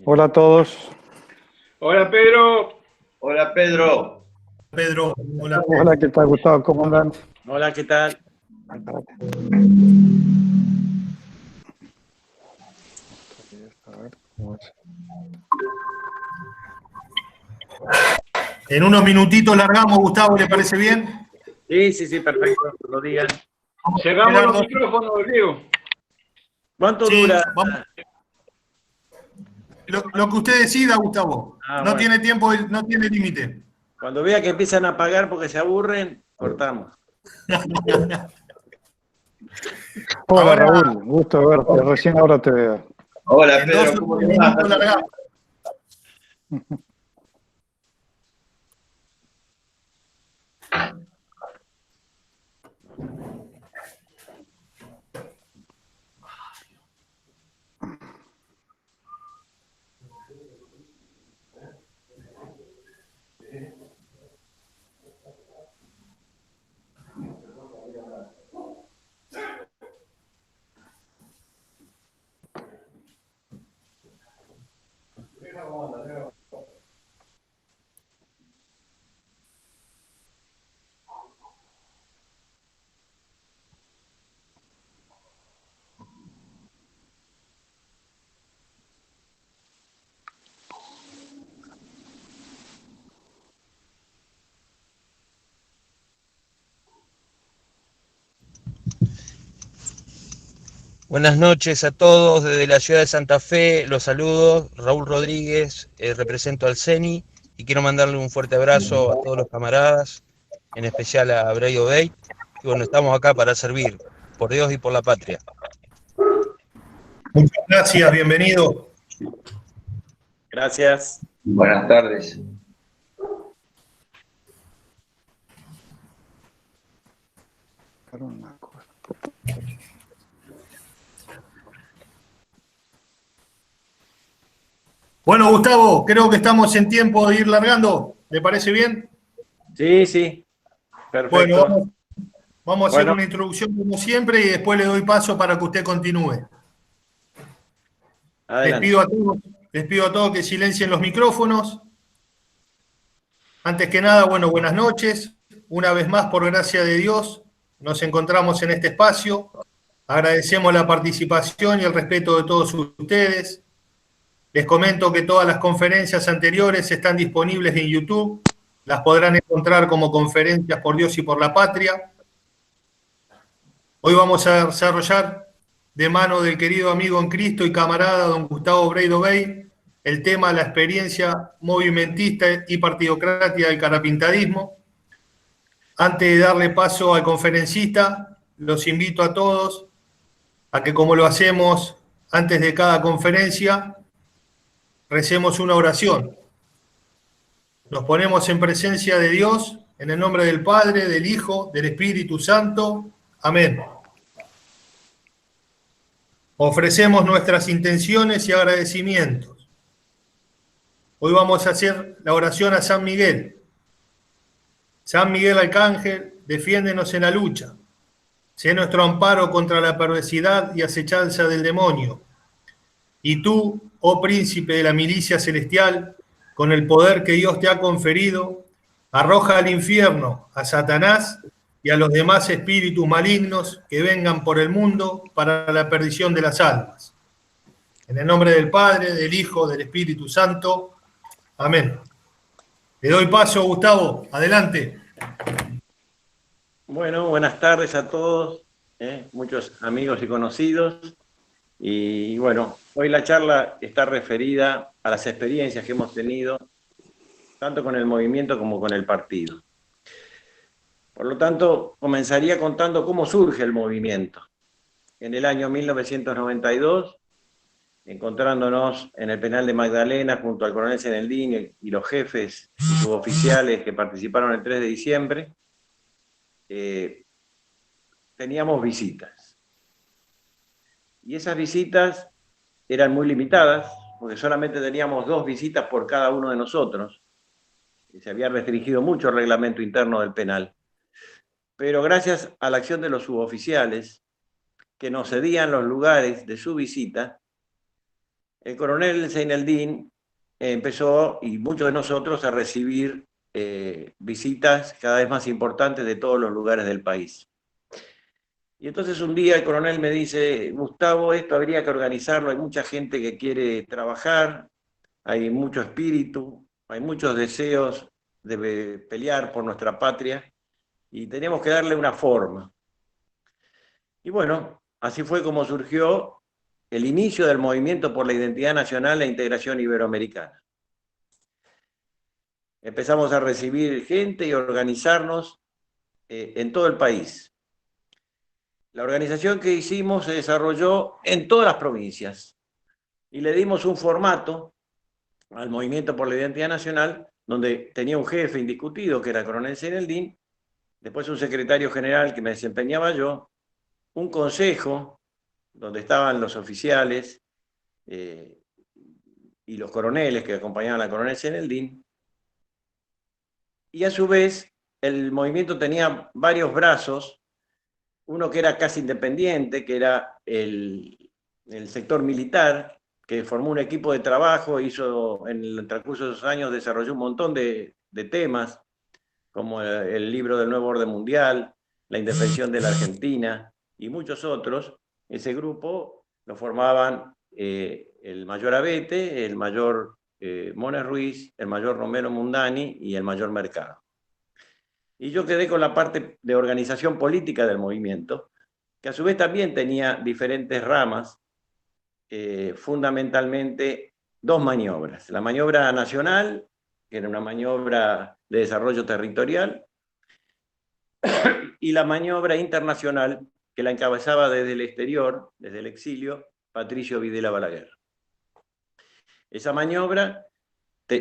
Hola a todos. Hola Pedro. Hola Pedro. Pedro, hola. Hola, ¿qué tal, Gustavo? ¿Cómo andan? Hola, ¿qué tal? En unos minutitos largamos, Gustavo, ¿le parece bien? Sí, perfecto, lo digan. Cerramos Gerardo. los micrófonos, Diego. ¿Cuánto Sí, dura? vamos. Lo que usted decida, Gustavo. No Bueno. tiene tiempo, no tiene límite. Cuando vea que empiezan a pagar porque se aburren, cortamos. Hola, Ahora, Raúl. Gusto verte. Recién ahora te veo. Hola en Pedro, 2 ¿cómo te minutos va? largamos. Buenas noches a todos desde la ciudad de Santa Fe, los saludos, Raúl Rodríguez, represento al CENI y quiero mandarle un fuerte abrazo a todos los camaradas, en especial a Breyo Bey, y bueno, estamos acá para servir, por Dios y por la patria. Muchas gracias, bienvenido. Gracias. Buenas tardes. Bueno, Gustavo, creo que estamos en tiempo de ir largando. ¿Le parece bien? Sí, perfecto. Bueno, vamos a hacer una introducción como siempre y después le doy paso para que usted continúe. Adelante. Les pido a todos que silencien los micrófonos. Antes que nada, bueno, buenas noches. Una vez más, por gracia de Dios, nos encontramos en este espacio. Agradecemos la participación y el respeto de todos ustedes. Les comento que todas las conferencias anteriores están disponibles en YouTube. Las podrán encontrar como Conferencias por Dios y por la Patria. Hoy vamos a desarrollar de mano del querido amigo en Cristo y camarada don Gustavo Breido Bey el tema la experiencia movimentista y partidocrática del carapintadismo. Antes de darle paso al conferencista, los invito a todos a que, como lo hacemos antes de cada conferencia, recemos una oración. Nos ponemos en presencia de Dios, en el nombre del Padre, del Hijo, del Espíritu Santo. Amén. Ofrecemos nuestras intenciones y agradecimientos. Hoy vamos a hacer la oración a San Miguel. San Miguel Arcángel, defiéndenos en la lucha. Sé nuestro amparo contra la perversidad y acechanza del demonio. Y tú, oh príncipe de la milicia celestial, con el poder que Dios te ha conferido, arroja al infierno a Satanás y a los demás espíritus malignos que vengan por el mundo para la perdición de las almas. En el nombre del Padre, del Hijo, del Espíritu Santo. Amén. Le doy paso, Gustavo. Adelante. Bueno, buenas tardes a todos, muchos amigos y conocidos. Y bueno, hoy la charla está referida a las experiencias que hemos tenido, tanto con el movimiento como con el partido. Por lo tanto, comenzaría contando cómo surge el movimiento. En el año 1992, encontrándonos en el penal de Magdalena junto al coronel Zeneldín y los jefes y suboficiales que participaron el 3 de diciembre, teníamos visitas. Y esas visitas eran muy limitadas, porque solamente teníamos 2 visitas por cada uno de nosotros. Se había restringido mucho el reglamento interno del penal. pero gracias a la acción de los suboficiales que nos cedían los lugares de su visita, el coronel Zeineldin empezó, y muchos de nosotros, a recibir visitas cada vez más importantes de todos los lugares del país. Y entonces un día el coronel me dice: Gustavo, esto habría que organizarlo, hay mucha gente que quiere trabajar, hay mucho espíritu, hay muchos deseos de pelear por nuestra patria, y tenemos que darle una forma. Y bueno, así fue como surgió el inicio del movimiento por la identidad nacional e integración iberoamericana. Empezamos a recibir gente y organizarnos en todo el país. La organización que hicimos se desarrolló en todas las provincias y le dimos un formato al movimiento por la identidad nacional, donde tenía un jefe indiscutido, que era el coronel Zeineldin, después un secretario general que me desempeñaba yo, un consejo donde estaban los oficiales y los coroneles que acompañaban al coronel Zeineldin, y a su vez el movimiento tenía varios brazos, uno que era casi independiente, que era el sector militar, que formó un equipo de trabajo, hizo en el transcurso de esos años, desarrolló un montón de temas, como el libro del nuevo orden mundial, la indefensión de la Argentina y muchos otros. Ese grupo lo formaban el mayor Abete, el mayor Mone Ruiz, el mayor Romero Mundani y el mayor Mercado. Y yo quedé con la parte de organización política del movimiento, que a su vez también tenía diferentes ramas, fundamentalmente dos maniobras. La maniobra nacional, que era una maniobra de desarrollo territorial, y la maniobra internacional, que la encabezaba desde el exterior, desde el exilio, Patricio Videla Balaguer. Esa maniobra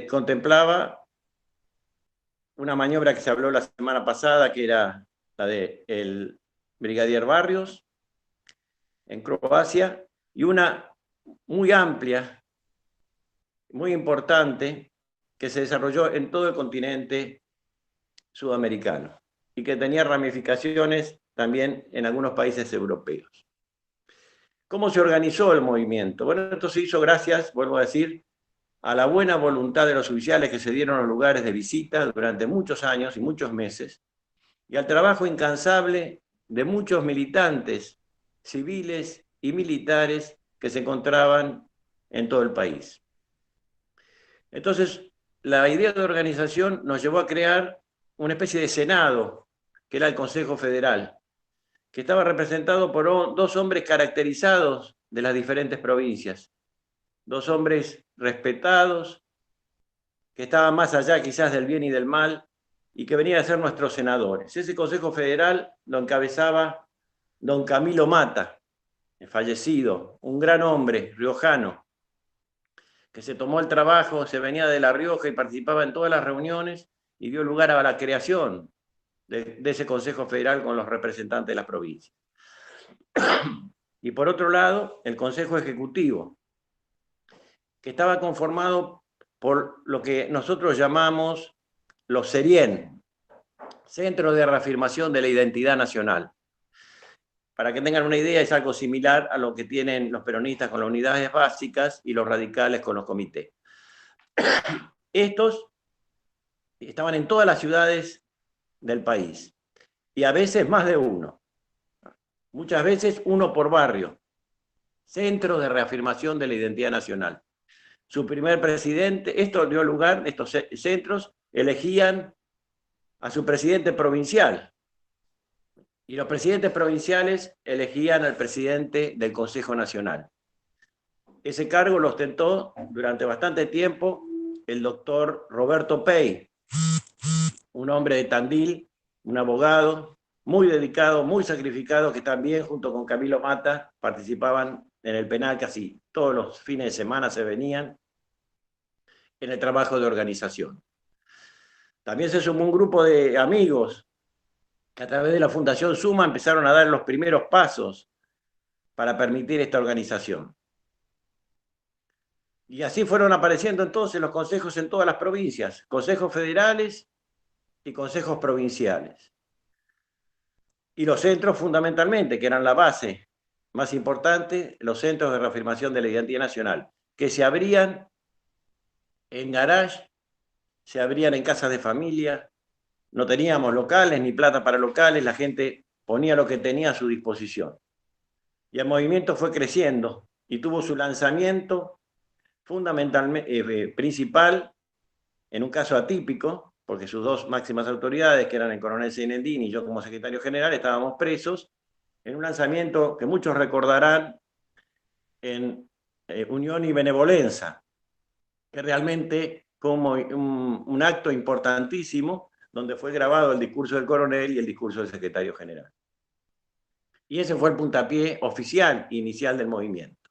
contemplaba una maniobra que se habló la semana pasada, que era la del brigadier Barrios en Croacia, y una muy amplia, muy importante, que se desarrolló en todo el continente sudamericano y que tenía ramificaciones también en algunos países europeos. ¿Cómo se organizó el movimiento? Bueno, esto se hizo gracias, vuelvo a decir, a la buena voluntad de los oficiales que se dieron los lugares de visita durante muchos años y muchos meses, y al trabajo incansable de muchos militantes civiles y militares que se encontraban en todo el país. Entonces, la idea de organización nos llevó a crear una especie de Senado, que era el Consejo Federal, que estaba representado por dos hombres caracterizados de las diferentes provincias, dos hombres respetados, que estaban más allá quizás del bien y del mal, y que venían a ser nuestros senadores. Ese Consejo Federal lo encabezaba don Camilo Mata, fallecido, un gran hombre riojano, que se tomó el trabajo, se venía de La Rioja y participaba en todas las reuniones y dio lugar a la creación de ese Consejo Federal con los representantes de las provincias. Y por otro lado, el Consejo Ejecutivo, que estaba conformado por lo que nosotros llamamos los CERIEN, Centros de Reafirmación de la Identidad Nacional. Para que tengan una idea, es algo similar a lo que tienen los peronistas con las unidades básicas y los radicales con los comités. Estos estaban en todas las ciudades del país, y a veces más de uno. Muchas veces uno por barrio. Centro de Reafirmación de la Identidad Nacional. Su primer presidente, esto dio lugar, estos centros elegían a su presidente provincial, y los presidentes provinciales elegían al presidente del Consejo Nacional. Ese cargo lo ostentó durante bastante tiempo el doctor Roberto Pey, un hombre de Tandil, un abogado muy dedicado, muy sacrificado, que también junto con Camilo Mata participaban en el penal, casi todos los fines de semana se venían en el trabajo de organización. También se sumó un grupo de amigos que a través de la Fundación Suma empezaron a dar los primeros pasos para permitir esta organización. Y así fueron apareciendo entonces los consejos en todas las provincias, consejos federales y consejos provinciales. y los centros fundamentalmente, que eran la base más importante, los centros de reafirmación de la identidad nacional, que se abrían en garage, se abrían en casas de familia, no teníamos locales ni plata para locales, la gente ponía lo que tenía a su disposición. Y el movimiento fue creciendo y tuvo su lanzamiento fundamentalmente principal, en un caso atípico, porque sus dos máximas autoridades, que eran el coronel Seinendín y yo como secretario general, estábamos presos, en un lanzamiento que muchos recordarán en Unión y Benevolencia, que realmente fue un acto importantísimo, donde fue grabado el discurso del coronel y el discurso del secretario general. Y ese fue el puntapié oficial inicial del movimiento.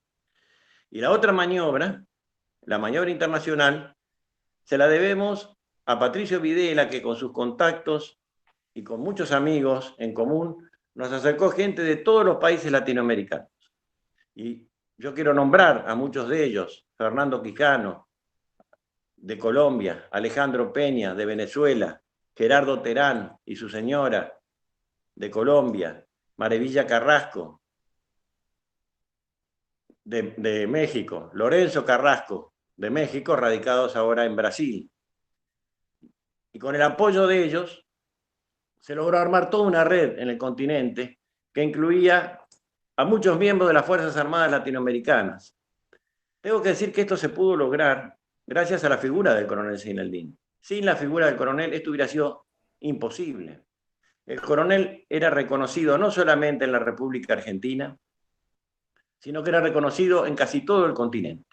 Y la otra maniobra, la maniobra internacional, se la debemos a Patricio Videla, que con sus contactos y con muchos amigos en común, nos acercó gente de todos los países latinoamericanos. Y yo quiero nombrar a muchos de ellos: Fernando Quijano, de Colombia; Alejandro Peña, de Venezuela; Gerardo Terán y su señora, de Colombia; Marevilla Carrasco, de México; Lorenzo Carrasco, de México, radicados ahora en Brasil. Y con el apoyo de ellos se logró armar toda una red en el continente que incluía a muchos miembros de las Fuerzas Armadas latinoamericanas. Tengo que decir que esto se pudo lograr gracias a la figura del coronel Seinendín. Sin la figura del coronel esto hubiera sido imposible. El coronel era reconocido no solamente en la República Argentina, sino que era reconocido en casi todo el continente.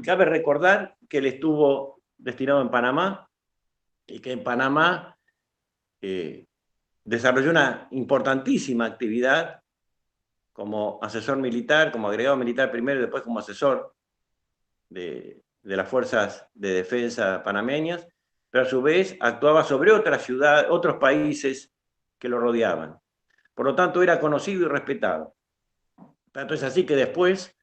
Cabe recordar que él estuvo destinado en Panamá y que en Panamá desarrolló una importantísima actividad como asesor militar, como agregado militar primero y después como asesor de las fuerzas de defensa panameñas, pero a su vez actuaba sobre otras ciudades, otros países que lo rodeaban. Por lo tanto, era conocido y respetado. Tanto es así que después,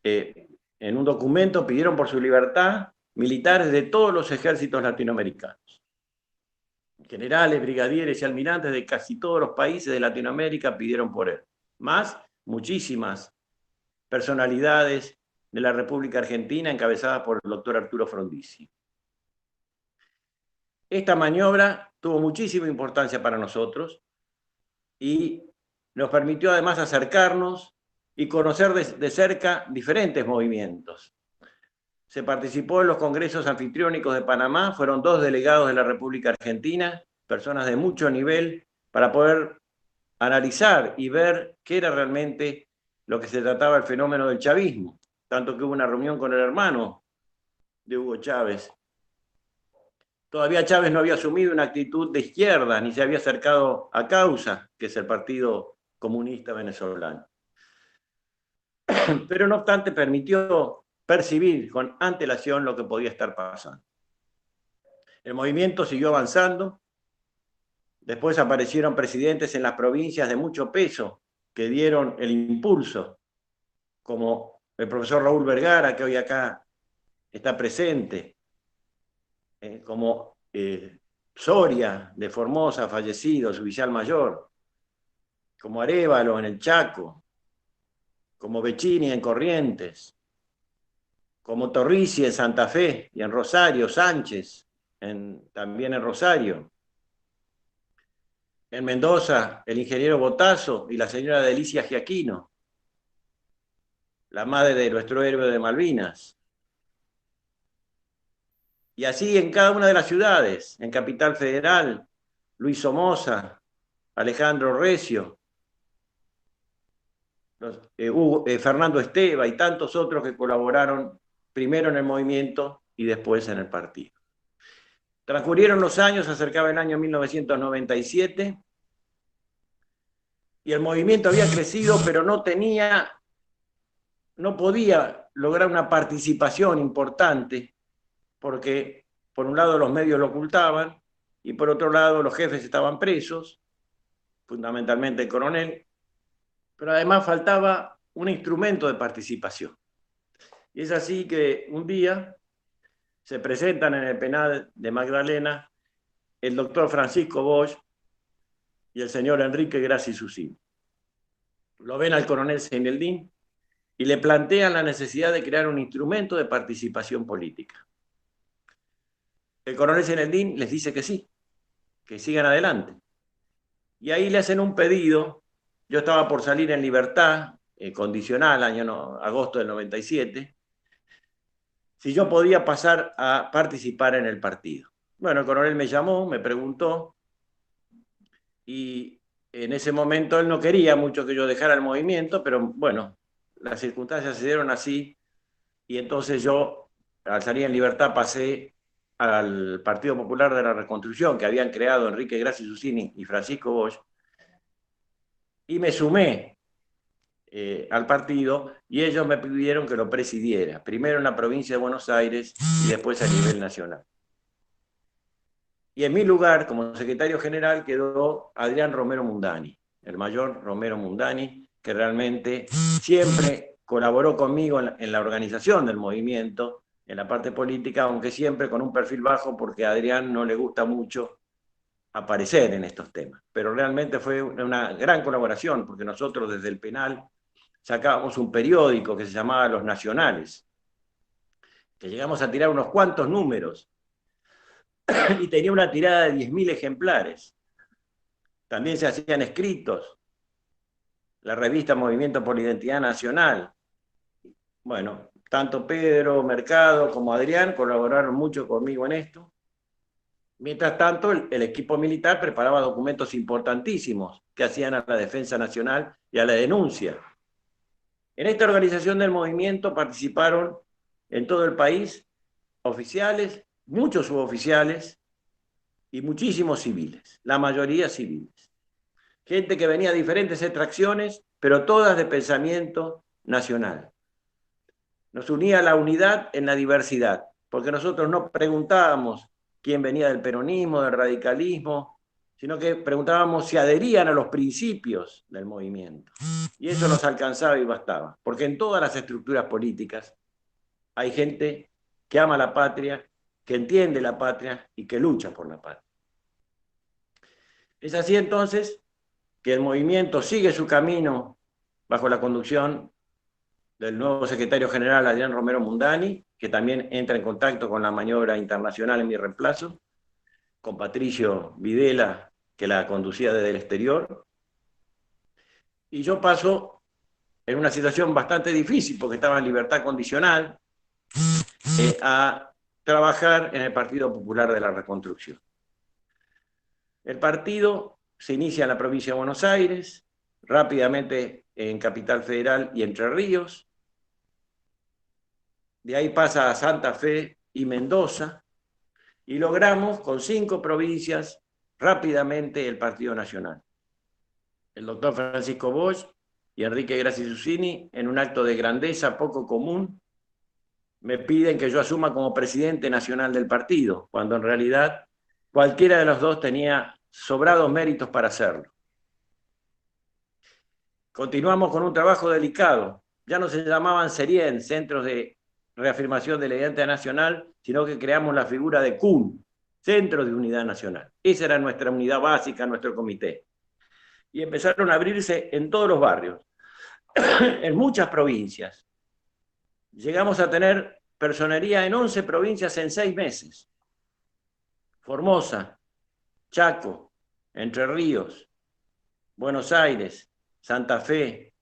en un documento, pidieron por su libertad militares de todos los ejércitos latinoamericanos. Generales, brigadieres y almirantes de casi todos los países de Latinoamérica pidieron por él. Más muchísimas personalidades de la República Argentina encabezadas por el doctor Arturo Frondizi. Esta maniobra tuvo muchísima importancia para nosotros y nos permitió además acercarnos y conocer de cerca diferentes movimientos. Se participó en los congresos anfitriónicos de Panamá, fueron 2 delegados de la República Argentina, personas de mucho nivel, para poder analizar y ver qué era realmente lo que se trataba el fenómeno del chavismo, tanto que hubo una reunión con el hermano de Hugo Chávez. Todavía Chávez no había asumido una actitud de izquierda, ni se había acercado a Causa, que es el Partido Comunista Venezolano. Pero no obstante permitió percibir con antelación lo que podía estar pasando. El movimiento siguió avanzando. Después aparecieron presidentes en las provincias de mucho peso que dieron el impulso, como el profesor Raúl Vergara, que hoy acá está presente, como Soria de Formosa, fallecido, su oficial mayor, como Arévalo en el Chaco, como Becchini en Corrientes, como Torrici en Santa Fe y en Rosario, Sánchez también en Rosario. En Mendoza, el ingeniero Botazo y la señora Delicia Giaquino, la madre de nuestro héroe de Malvinas. Y así en cada una de las ciudades, en Capital Federal, Luis Somoza, Alejandro Recio, Fernando Esteva y tantos otros que colaboraron primero en el movimiento y después en el partido. Transcurrieron los años, se acercaba el año 1997 y el movimiento había crecido, pero no podía lograr una participación importante porque por un lado los medios lo ocultaban y por otro lado los jefes estaban presos, fundamentalmente el coronel, pero además faltaba un instrumento de participación. Y es así que un día se presentan en el penal de Magdalena el doctor Francisco Bosch y el señor Enrique Grassi Susini. Lo ven al coronel Seineldín y le plantean la necesidad de crear un instrumento de participación política. El coronel Seineldín les dice que sí, que sigan adelante. Y ahí le hacen un pedido. Yo estaba por salir en libertad, condicional, agosto del 97, si yo podía pasar a participar en el partido. Bueno, el coronel me llamó, me preguntó, y en ese momento él no quería mucho que yo dejara el movimiento, pero bueno, las circunstancias se dieron así, y entonces yo, al salir en libertad, pasé al Partido Popular de la Reconstrucción, que habían creado Enrique Grassi Susini y Francisco Bosch, y me sumé al partido, y ellos me pidieron que lo presidiera, primero en la provincia de Buenos Aires y después a nivel nacional. Y en mi lugar, como secretario general, quedó Adrián Romero Mundani, el mayor Romero Mundani, que realmente siempre colaboró conmigo en la organización del movimiento, en la parte política, aunque siempre con un perfil bajo, porque a Adrián no le gusta mucho aparecer en estos temas. Pero realmente fue una gran colaboración, porque nosotros desde el penal sacábamos un periódico que se llamaba Los Nacionales, que llegamos a tirar unos cuantos números, y tenía una tirada de 10.000 ejemplares. También se hacían escritos, la revista Movimiento por la Identidad Nacional. Bueno, tanto Pedro Mercado como Adrián colaboraron mucho conmigo en esto. Mientras tanto, el equipo militar preparaba documentos importantísimos que hacían a la defensa nacional y a la denuncia. En esta organización del movimiento participaron en todo el país oficiales, muchos suboficiales y muchísimos civiles, la mayoría civiles. Gente que venía de diferentes extracciones, pero todas de pensamiento nacional. Nos unía la unidad en la diversidad, porque nosotros no preguntábamos quién venía del peronismo, del radicalismo, sino que preguntábamos si adherían a los principios del movimiento. Y eso nos alcanzaba y bastaba, porque en todas las estructuras políticas hay gente que ama la patria, que entiende la patria y que lucha por la patria. Es así entonces que el movimiento sigue su camino bajo la conducción del nuevo secretario general Adrián Romero Mundani, que también entra en contacto con la maniobra internacional en mi reemplazo, con Patricio Videla, que la conducía desde el exterior. Y yo paso en una situación bastante difícil, porque estaba en libertad condicional, a trabajar en el Partido Popular de la Reconstrucción. El partido se inicia en la provincia de Buenos Aires, rápidamente en Capital Federal y Entre Ríos. De ahí pasa a Santa Fe y Mendoza, y logramos con 5 provincias rápidamente el Partido Nacional. El doctor Francisco Bosch y Enrique Grassi Susini, en un acto de grandeza poco común, me piden que yo asuma como presidente nacional del partido, cuando en realidad cualquiera de los dos tenía sobrados méritos para hacerlo. Continuamos con un trabajo delicado. Ya no se llamaban CERIEN, Centros de Reafirmación de la Identidad Nacional, sino que creamos la figura de CUN, Centro de Unidad Nacional. Esa era nuestra unidad básica, nuestro comité. Y empezaron a abrirse en todos los barrios, en muchas provincias. Llegamos a tener personería en 11 provincias en 6 meses. Formosa, Chaco, Entre Ríos, Buenos Aires, Santa Fe,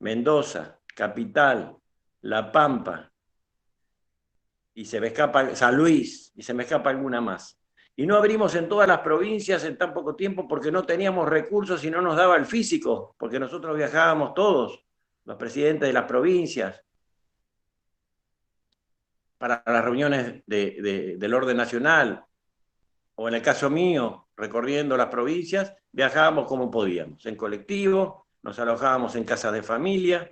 Mendoza, Capital, La Pampa, y se me escapa San Luis, y se me escapa alguna más. Y no abrimos en todas las provincias en tan poco tiempo porque no teníamos recursos y no nos daba el físico, porque nosotros viajábamos todos, los presidentes de las provincias, para las reuniones del orden nacional, o en el caso mío, recorriendo las provincias, viajábamos como podíamos, en colectivo, nos alojábamos en casas de familia,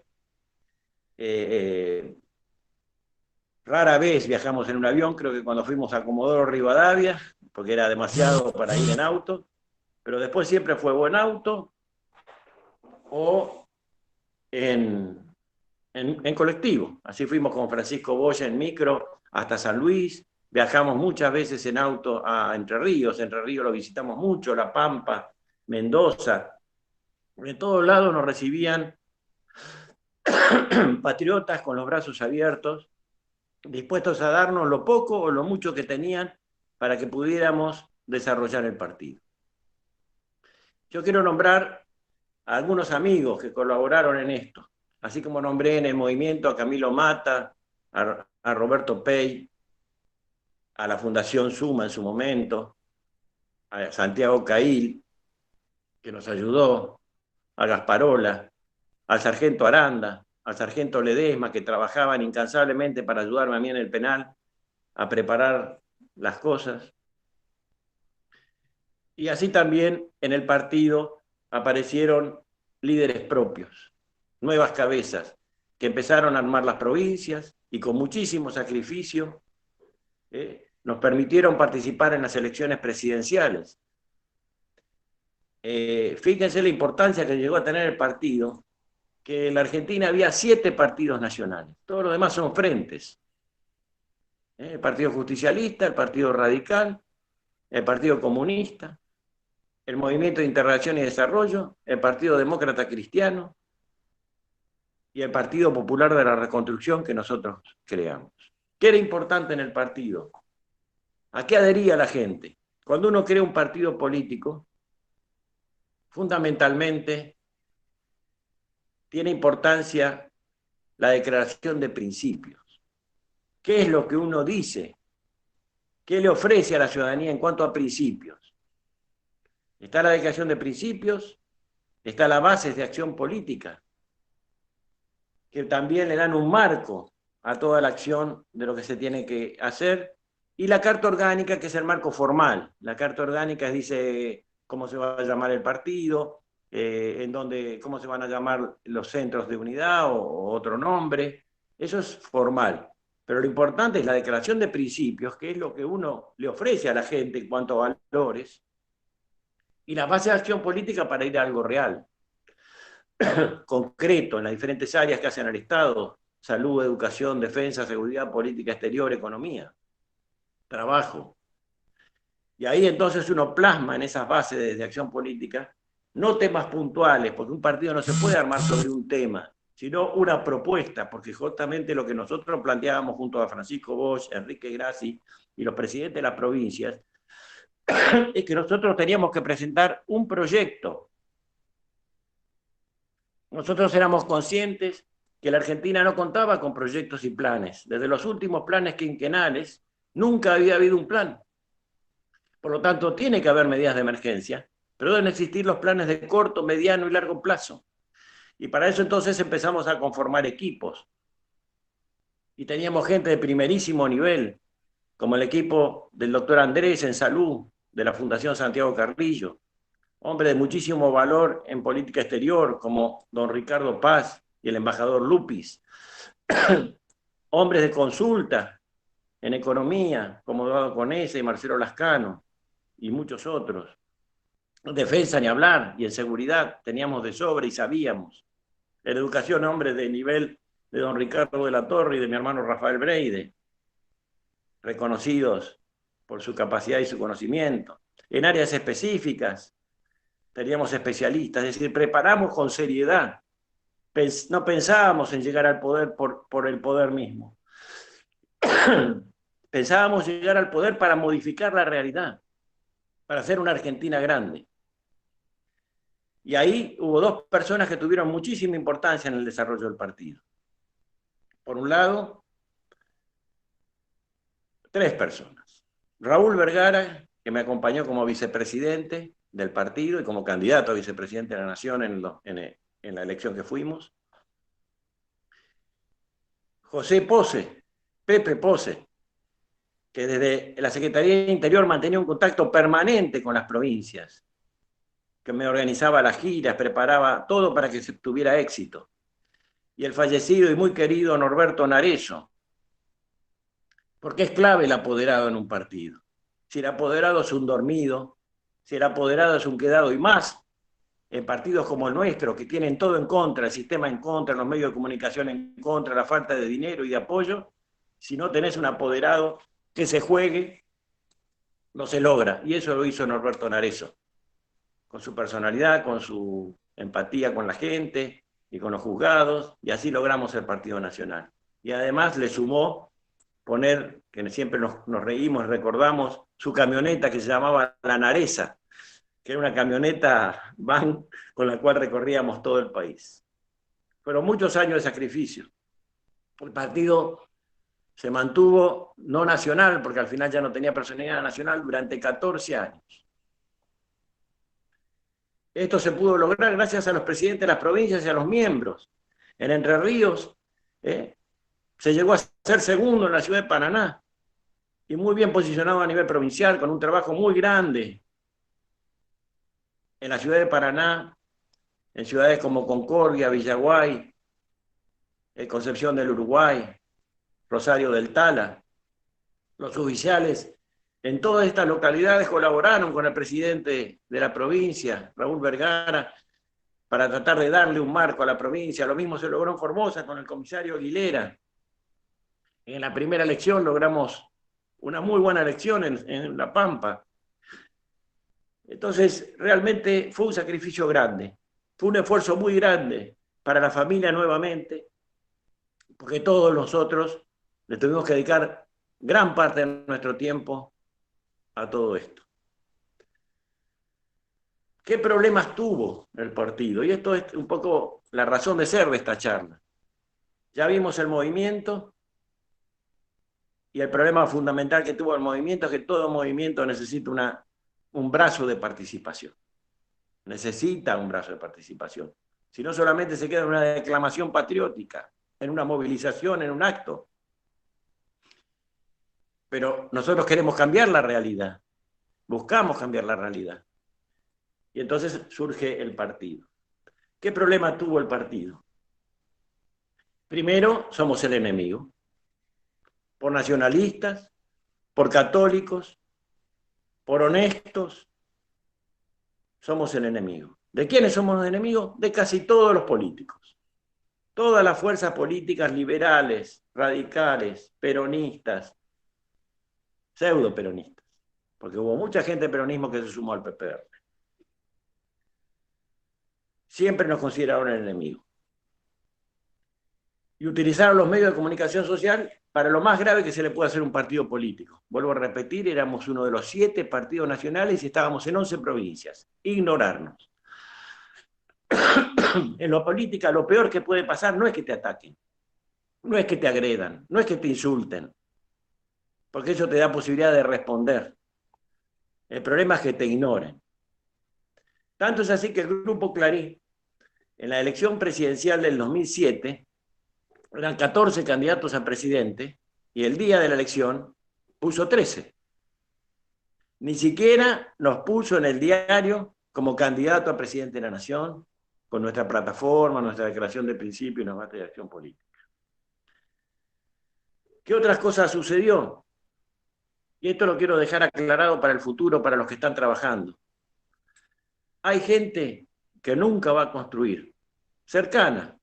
rara vez viajamos en un avión, creo que cuando fuimos a Comodoro Rivadavia, porque era demasiado para ir en auto, pero después siempre fue o en auto o en colectivo. Así fuimos con Francisco Bosch en micro hasta San Luis, viajamos muchas veces en auto a Entre Ríos lo visitamos mucho, La Pampa, Mendoza. De todos lados nos recibían patriotas con los brazos abiertos, dispuestos a darnos lo poco o lo mucho que tenían para que pudiéramos desarrollar el partido. Yo quiero nombrar a algunos amigos que colaboraron en esto, así como nombré en el movimiento a Camilo Mata, a Roberto Pey, a la Fundación Suma en su momento, a Santiago Cail, que nos ayudó, a Gasparola, al sargento Aranda, al sargento Ledesma, que trabajaban incansablemente para ayudarme a mí en el penal a preparar las cosas. Y así también en el partido aparecieron líderes propios, nuevas cabezas, que empezaron a armar las provincias y con muchísimo sacrificio nos permitieron participar en las elecciones presidenciales. Fíjense la importancia que llegó a tener el partido, que en la Argentina había 7 partidos nacionales, todos los demás son frentes. El Partido Justicialista, el Partido Radical, el Partido Comunista, el Movimiento de Integración y Desarrollo, el Partido Demócrata Cristiano y el Partido Popular de la Reconstrucción que nosotros creamos. ¿Qué era importante en el partido? ¿A qué adhería la gente? Cuando uno crea un partido político, fundamentalmente tiene importancia la declaración de principios. ¿Qué es lo que uno dice? ¿Qué le ofrece a la ciudadanía en cuanto a principios? Está la declaración de principios, está la base de acción política, que también le dan un marco a toda la acción de lo que se tiene que hacer, y la Carta Orgánica, que es el marco formal. La Carta Orgánica dice cómo se va a llamar el partido, cómo se van a llamar los centros de unidad o otro nombre. Eso es formal. Pero lo importante es la declaración de principios, que es lo que uno le ofrece a la gente en cuanto a valores, y la base de acción política para ir a algo real, concreto, en las diferentes áreas que hacen el Estado: salud, educación, defensa, seguridad, política exterior, economía, trabajo. Y ahí entonces uno plasma en esas bases de acción política, no temas puntuales, porque un partido no se puede armar sobre un tema, sino una propuesta, porque justamente lo que nosotros planteábamos junto a Francisco Bosch, Enrique Grassi y los presidentes de las provincias, es que nosotros teníamos que presentar un proyecto. Nosotros éramos conscientes que la Argentina no contaba con proyectos y planes. Desde los últimos planes quinquenales, nunca había habido un plan. Por lo tanto, tiene que haber medidas de emergencia, pero deben existir los planes de corto, mediano y largo plazo. Y para eso entonces empezamos a conformar equipos. Y teníamos gente de primerísimo nivel, como el equipo del doctor Andrés en salud, de la Fundación Santiago Carrillo, hombre de muchísimo valor en política exterior, como don Ricardo Paz y el embajador Lupis, hombres de consulta en economía, como Eduardo Conesa y Marcelo Lascano, y muchos otros. En defensa ni hablar, y en seguridad teníamos de sobra y sabíamos. En educación, hombres de nivel de don Ricardo de la Torre y de mi hermano Rafael Breide, reconocidos por su capacidad y su conocimiento. En áreas específicas teníamos especialistas, es decir, preparamos con seriedad. No pensábamos en llegar al poder por el poder mismo. Pensábamos llegar al poder para modificar la realidad, para hacer una Argentina grande. Y ahí hubo 2 personas que tuvieron muchísima importancia en el desarrollo del partido. Por un lado, 3 personas. Raúl Vergara, que me acompañó como vicepresidente del partido y como candidato a vicepresidente de la Nación en la elección que fuimos. José Pose, Pepe Pose, que desde la Secretaría de Interior mantenía un contacto permanente con las provincias, que me organizaba las giras, preparaba todo para que se tuviera éxito. Y el fallecido y muy querido Norberto Narezo, porque es clave el apoderado en un partido. Si el apoderado es un dormido, si el apoderado es un quedado, y más en partidos como el nuestro, que tienen todo en contra, el sistema en contra, los medios de comunicación en contra, la falta de dinero y de apoyo, si no tenés un apoderado que se juegue, no se logra. Y eso lo hizo Norberto Narezo. con su personalidad, con su empatía con la gente y con los juzgados, y así logramos el Partido Nacional. Y además le sumó poner, que siempre nos reímos, recordamos, su camioneta que se llamaba La Naresa, que era una camioneta van con la cual recorríamos todo el país. Fueron muchos años de sacrificio. El partido se mantuvo no nacional, porque al final ya no tenía personalidad nacional, durante 14 años. Esto se pudo lograr gracias a los presidentes de las provincias y a los miembros. En Entre Ríos se llegó a ser segundo en la ciudad de Paraná y muy bien posicionado a nivel provincial, con un trabajo muy grande. En la ciudad de Paraná, en ciudades como Concordia, Villaguay, Concepción del Uruguay, Rosario del Tala, los oficiales en todas estas localidades colaboraron con el presidente de la provincia, Raúl Vergara, para tratar de darle un marco a la provincia. Lo mismo se logró en Formosa con el comisario Aguilera. En la primera elección logramos una muy buena elección en La Pampa. Entonces, realmente fue un sacrificio grande, fue un esfuerzo muy grande para la familia nuevamente, porque todos nosotros le tuvimos que dedicar gran parte de nuestro tiempo a todo esto. ¿Qué problemas tuvo el partido? Y esto es un poco la razón de ser de esta charla. Ya vimos el movimiento, y el problema fundamental que tuvo el movimiento es que todo movimiento necesita un brazo de participación. Necesita un brazo de participación. Si no, solamente se queda en una declamación patriótica, en una movilización, en un acto. Pero nosotros queremos cambiar la realidad. Buscamos cambiar la realidad. Y entonces surge el partido. ¿Qué problema tuvo el partido? Primero, somos el enemigo. Por nacionalistas, por católicos, por honestos, somos el enemigo. ¿De quiénes somos los enemigos? De casi todos los políticos. Todas las fuerzas políticas liberales, radicales, peronistas, pseudo peronistas, porque hubo mucha gente de peronismo que se sumó al PPR. Siempre nos consideraron el enemigo. Y utilizaron los medios de comunicación social para lo más grave que se le puede hacer a un partido político. Vuelvo a repetir, éramos uno de los 7 partidos nacionales y estábamos en 11 provincias. Ignorarnos. En la política lo peor que puede pasar no es que te ataquen, no es que te agredan, no es que te insulten, porque eso te da posibilidad de responder. El problema es que te ignoren. Tanto es así que el Grupo Clarín, en la elección presidencial del 2007, eran 14 candidatos a presidente y el día de la elección puso 13. Ni siquiera nos puso en el diario como candidato a presidente de la Nación, con nuestra plataforma, nuestra declaración de principio y nuestra base de acción política. ¿Qué otras cosas sucedió? Y esto lo quiero dejar aclarado para el futuro, para los que están trabajando. Hay gente que nunca va a construir, cercana,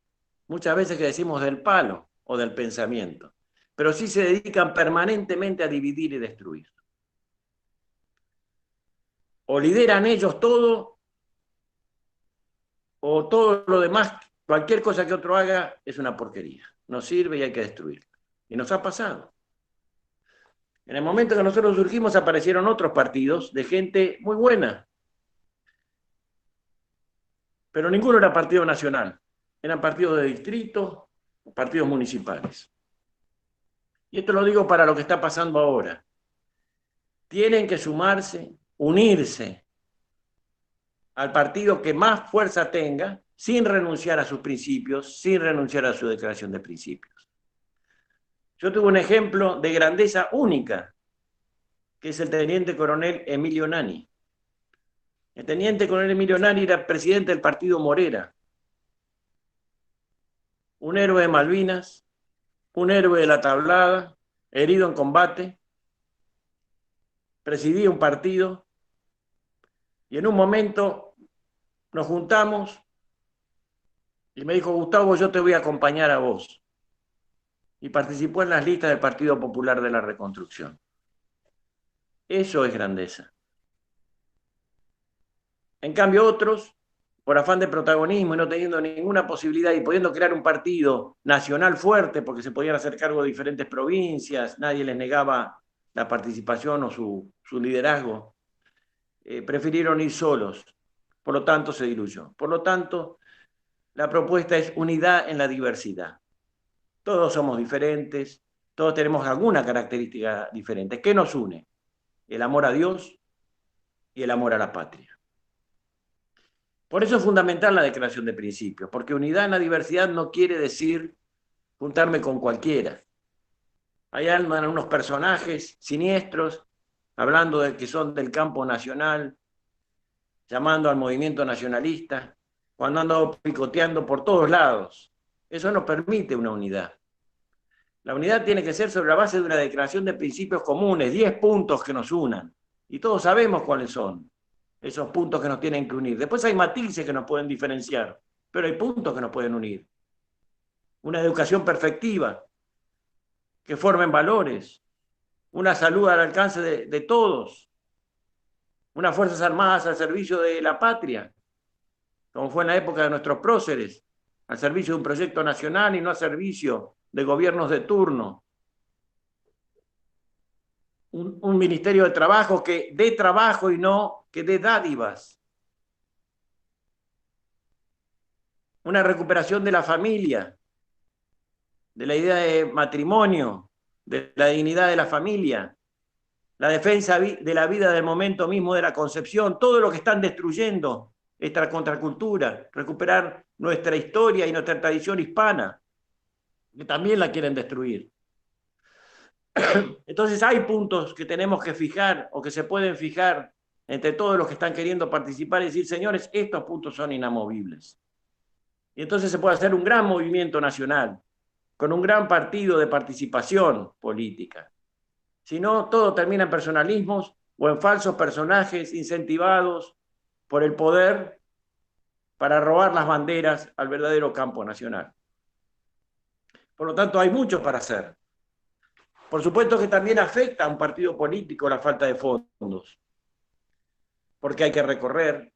muchas veces que decimos del palo o del pensamiento, pero sí se dedican permanentemente a dividir y destruir. O lideran ellos todo, o todo lo demás, cualquier cosa que otro haga es una porquería, no sirve y hay que destruirlo. Y nos ha pasado. En el momento que nosotros surgimos aparecieron otros partidos de gente muy buena, pero ninguno era partido nacional. Eran partidos de distrito, partidos municipales. Y esto lo digo para lo que está pasando ahora. Tienen que sumarse, unirse al partido que más fuerza tenga, sin renunciar a sus principios, sin renunciar a su declaración de principios. Yo tuve un ejemplo de grandeza única, que es el teniente coronel Emilio Nani. El teniente coronel Emilio Nani era presidente del partido Morera, un héroe de Malvinas, un héroe de la tablada, herido en combate, presidía un partido, y en un momento nos juntamos y me dijo: Gustavo, yo te voy a acompañar a vos. Y participó en las listas del Partido Popular de la Reconstrucción. Eso es grandeza. En cambio otros, por afán de protagonismo y no teniendo ninguna posibilidad y pudiendo crear un partido nacional fuerte, porque se podían hacer cargo de diferentes provincias, nadie les negaba la participación o su liderazgo, prefirieron ir solos. Por lo tanto, se diluyó. Por lo tanto, la propuesta es unidad en la diversidad. Todos somos diferentes, todos tenemos alguna característica diferente. ¿Qué nos une? El amor a Dios y el amor a la patria. Por eso es fundamental la declaración de principios, porque unidad en la diversidad no quiere decir juntarme con cualquiera. Ahí andan unos personajes siniestros, hablando de que son del campo nacional, llamando al movimiento nacionalista, cuando han andado picoteando por todos lados. Eso no permite una unidad. La unidad tiene que ser sobre la base de una declaración de principios comunes, 10 puntos que nos unan, y todos sabemos cuáles son esos puntos que nos tienen que unir. Después hay matices que nos pueden diferenciar, pero hay puntos que nos pueden unir. Una educación perfectiva, que formen valores, una salud al alcance de todos, unas Fuerzas Armadas al servicio de la patria, como fue en la época de nuestros próceres, al servicio de un proyecto nacional y no al servicio de gobiernos de turno. Un ministerio de trabajo que dé trabajo y no que dé dádivas. Una recuperación de la familia, de la idea de matrimonio, de la dignidad de la familia, la defensa de la vida del momento mismo de la concepción, todo lo que están destruyendo esta contracultura, recuperar nuestra historia y nuestra tradición hispana, que también la quieren destruir. Entonces hay puntos que tenemos que fijar o que se pueden fijar entre todos los que están queriendo participar y decir, señores, estos puntos son inamovibles. Y entonces se puede hacer un gran movimiento nacional, con un gran partido de participación política. Si no, todo termina en personalismos o en falsos personajes incentivados por el poder para robar las banderas al verdadero campo nacional. Por lo tanto, hay mucho para hacer. Por supuesto que también afecta a un partido político la falta de fondos, porque hay que recorrer,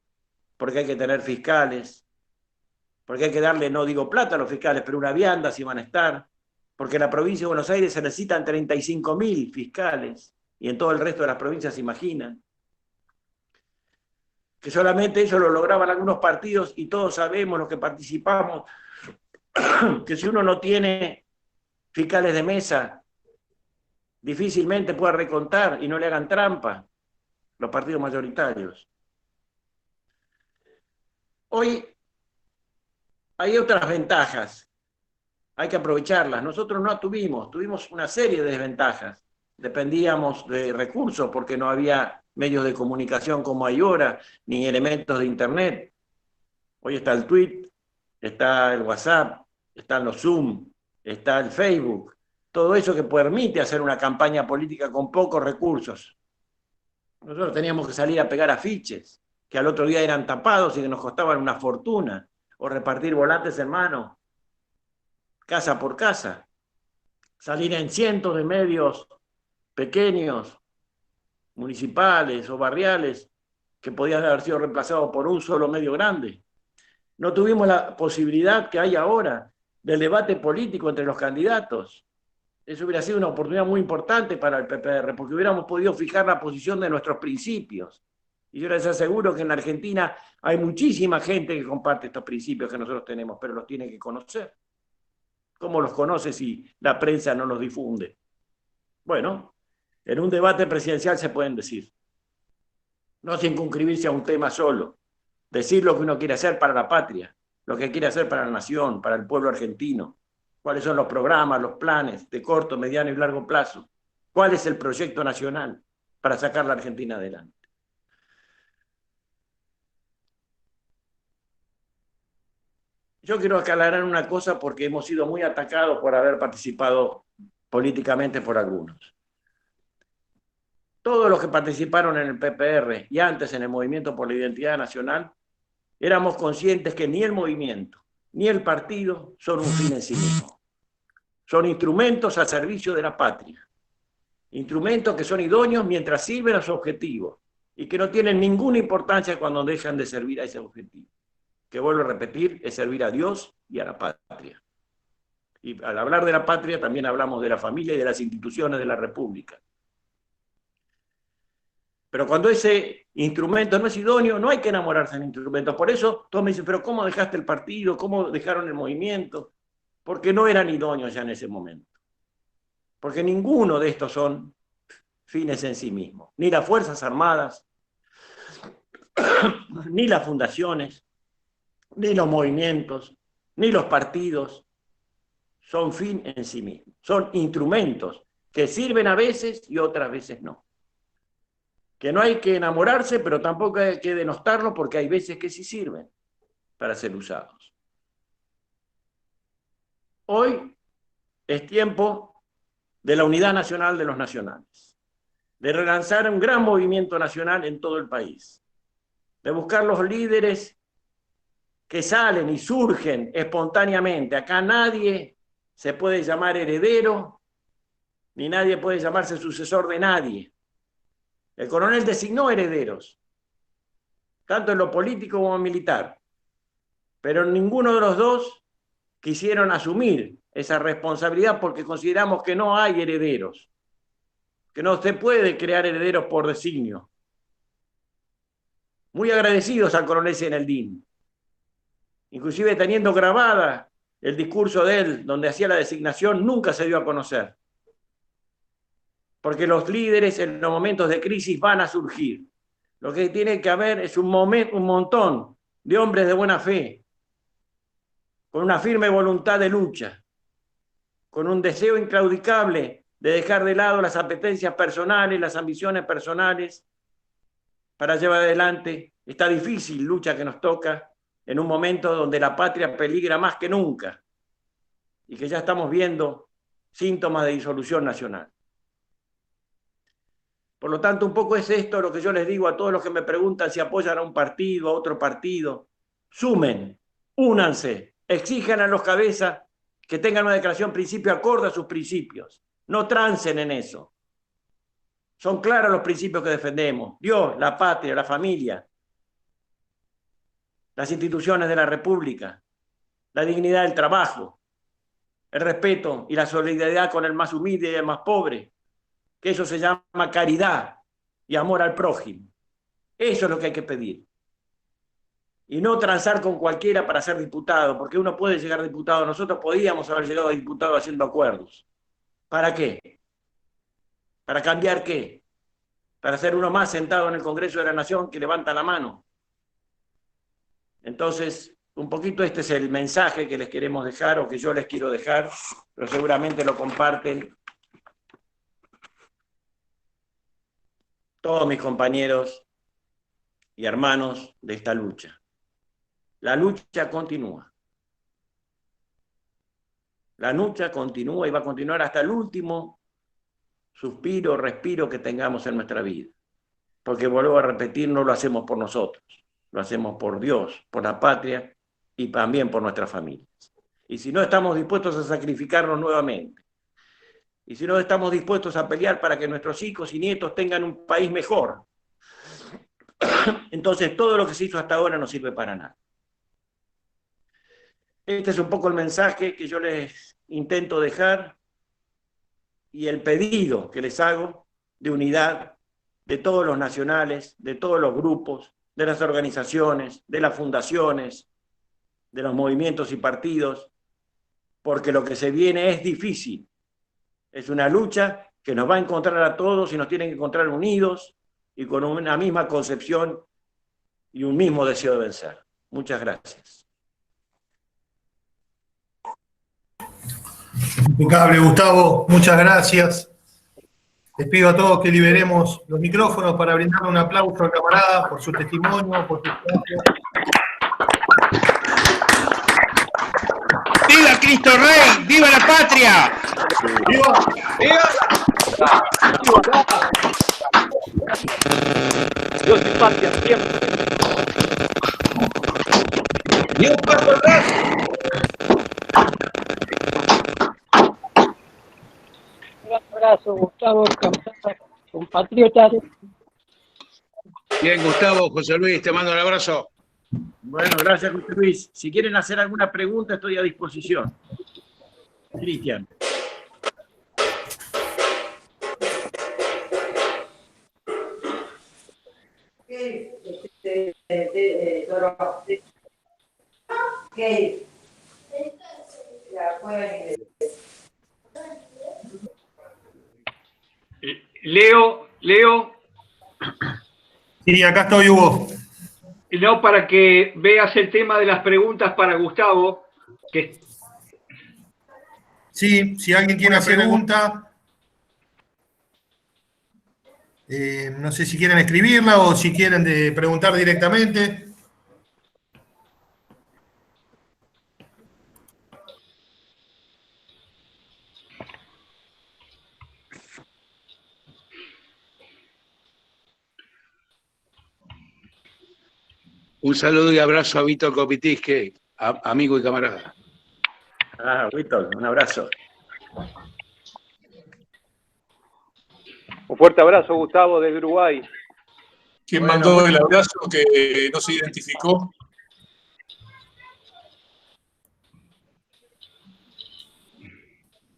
porque hay que tener fiscales, porque hay que darle, no digo plata a los fiscales, pero una vianda si van a estar, porque en la provincia de Buenos Aires se necesitan 35.000 fiscales, y en todo el resto de las provincias se imaginan, que solamente eso lo lograban algunos partidos, y todos sabemos, los que participamos, que si uno no tiene fiscales de mesa, difícilmente pueda recontar y no le hagan trampa los partidos mayoritarios. Hoy hay otras ventajas, hay que aprovecharlas. Nosotros no tuvimos una serie de desventajas. Dependíamos de recursos porque no había medios de comunicación como hay ahora, ni elementos de internet. Hoy está el tweet, está el WhatsApp, están los Zoom, está el Facebook. Todo eso que permite hacer una campaña política con pocos recursos. Nosotros teníamos que salir a pegar afiches, que al otro día eran tapados y que nos costaban una fortuna, o repartir volantes en mano, casa por casa. Salir en cientos de medios pequeños, municipales o barriales, que podían haber sido reemplazados por un solo medio grande. No tuvimos la posibilidad que hay ahora del debate político entre los candidatos. Eso hubiera sido una oportunidad muy importante para el PPR, porque hubiéramos podido fijar la posición de nuestros principios. Y yo les aseguro que en la Argentina hay muchísima gente que comparte estos principios que nosotros tenemos, pero los tiene que conocer. ¿Cómo los conoce si la prensa no los difunde? Bueno, en un debate presidencial se pueden decir. No circunscribirse a un tema solo. Decir lo que uno quiere hacer para la patria, lo que quiere hacer para la nación, para el pueblo argentino. ¿Cuáles son los programas, los planes de corto, mediano y largo plazo? ¿Cuál es el proyecto nacional para sacar la Argentina adelante? Yo quiero aclarar una cosa porque hemos sido muy atacados por haber participado políticamente por algunos. Todos los que participaron en el PPR y antes en el Movimiento por la Identidad Nacional, éramos conscientes que ni el movimiento ni el partido son un fin en sí mismo. Son instrumentos al servicio de la patria. Instrumentos que son idóneos mientras sirven a su objetivo y que no tienen ninguna importancia cuando dejan de servir a ese objetivo, que vuelvo a repetir, es servir a Dios y a la patria. Y al hablar de la patria también hablamos de la familia y de las instituciones de la República. Pero cuando ese instrumento no es idóneo, no hay que enamorarse del instrumento. Por eso todos me dicen, pero ¿cómo dejaste el partido? ¿Cómo dejaron el movimiento? Porque no eran idóneos ya en ese momento. Porque ninguno de estos son fines en sí mismos. Ni las Fuerzas Armadas, ni las fundaciones, ni los movimientos, ni los partidos son fin en sí mismos. Son instrumentos que sirven a veces y otras veces no. Que no hay que enamorarse, pero tampoco hay que denostarlo porque hay veces que sí sirven para ser usados. Hoy es tiempo de la unidad nacional de los nacionales, de relanzar un gran movimiento nacional en todo el país, de buscar los líderes que salen y surgen espontáneamente. Acá nadie se puede llamar heredero, ni nadie puede llamarse sucesor de nadie. El coronel designó herederos, tanto en lo político como en lo militar, pero ninguno de los dos quisieron asumir esa responsabilidad porque consideramos que no hay herederos, que no se puede crear herederos por designio. Muy agradecidos al coronel Zeneldín, inclusive teniendo grabada el discurso de él, donde hacía la designación, nunca se dio a conocer. Porque los líderes en los momentos de crisis van a surgir. Lo que tiene que haber es un montón de hombres de buena fe, con una firme voluntad de lucha, con un deseo inclaudicable de dejar de lado las apetencias personales, las ambiciones personales, para llevar adelante esta difícil lucha que nos toca en un momento donde la patria peligra más que nunca y que ya estamos viendo síntomas de disolución nacional. Por lo tanto, un poco es esto lo que yo les digo a todos los que me preguntan si apoyan a un partido, a otro partido. Sumen, únanse, exijan a los cabezas que tengan una declaración principio acorde a sus principios. No trancen en eso. Son claros los principios que defendemos. Dios, la patria, la familia, las instituciones de la República, la dignidad del trabajo, el respeto y la solidaridad con el más humilde y el más pobre, que eso se llama caridad y amor al prójimo. Eso es lo que hay que pedir. Y no transar con cualquiera para ser diputado, porque uno puede llegar a diputado. Nosotros podíamos haber llegado a diputado haciendo acuerdos. ¿Para qué? ¿Para cambiar qué? ¿Para ser uno más sentado en el Congreso de la Nación que levanta la mano? Entonces, un poquito este es el mensaje que les queremos dejar o que yo les quiero dejar, pero seguramente lo comparten todos mis compañeros y hermanos de esta lucha. La lucha continúa. La lucha continúa y va a continuar hasta el último suspiro, respiro que tengamos en nuestra vida. Porque vuelvo a repetir, no lo hacemos por nosotros, lo hacemos por Dios, por la patria y también por nuestras familias. Y si no estamos dispuestos a sacrificarnos nuevamente, y si no estamos dispuestos a pelear para que nuestros hijos y nietos tengan un país mejor, entonces todo lo que se hizo hasta ahora no sirve para nada. Este es un poco el mensaje que yo les intento dejar y el pedido que les hago de unidad de todos los nacionales, de todos los grupos, de las organizaciones, de las fundaciones, de los movimientos y partidos, porque lo que se viene es difícil. Es una lucha que nos va a encontrar a todos y nos tienen que encontrar unidos y con una misma concepción y un mismo deseo de vencer. Muchas gracias. Impecable, Gustavo. Muchas gracias. Les pido a todos que liberemos los micrófonos para brindarle un aplauso al camarada por su testimonio, por su espacio. ¡Viva Cristo Rey! ¡Viva la patria! ¡Viva! ¡Viva! Dios y patria siempre. ¡Y un paso atrás! Un abrazo, Gustavo, compatriotas. Bien, Gustavo, José Luis, te mando un abrazo. Bueno, gracias, José Luis. Si quieren hacer alguna pregunta, estoy a disposición. Cristian. Leo, Sí, acá estoy, Hugo. no, para que veas el tema de las preguntas para Gustavo, que Sí, si alguien tiene Una pregunta, no sé si quieren escribirla o si quieren preguntar directamente. Un saludo y abrazo a Víctor Kopitisque, amigo y camarada. Ah, Víctor, un abrazo. Un fuerte abrazo, Gustavo, desde Uruguay. ¿Quién Bueno, mandó el abrazo que no se identificó?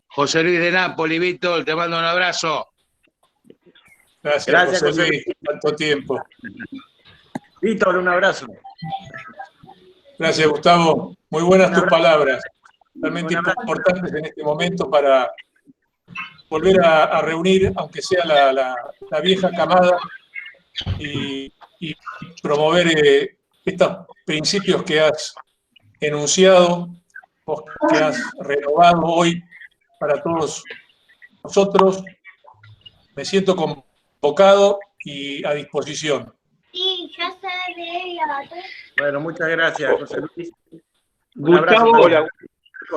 José Luis de Nápoli, Víctor, te mando un abrazo. Gracias, José Luis. Tanto tiempo. Víctor, un abrazo. Gracias, Gustavo. Muy buenas Un tus abrazo. palabras. Realmente Un abrazo. importantes en este momento para volver a reunir, aunque sea la vieja camada, y promover estos principios que has enunciado, vos que has renovado hoy para todos nosotros. Me siento convocado y a disposición. Sí, ya sabía. Bueno, muchas gracias, José Luis. Un abrazo Gustavo,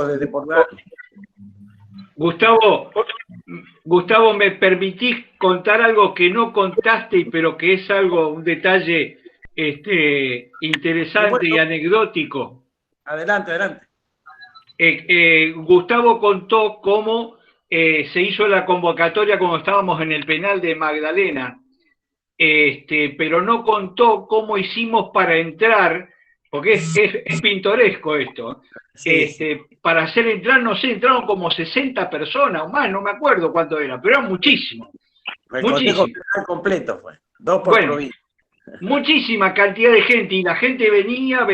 desde Portugal. Gustavo, ¿me permitís contar algo que no contaste, pero que es un detalle interesante y anecdótico? Adelante, adelante. Gustavo contó cómo se hizo la convocatoria cuando estábamos en el penal de Magdalena, pero no contó cómo hicimos para entrar, porque es pintoresco esto. Sí. Para hacer entrar, no sé, entraron como 60 personas o más, no me acuerdo cuánto era, pero era muchísimo. El Muchísimo. Consejo Penal completo fue. 2 por Bueno, provincia. muchísima cantidad de gente, y la gente venía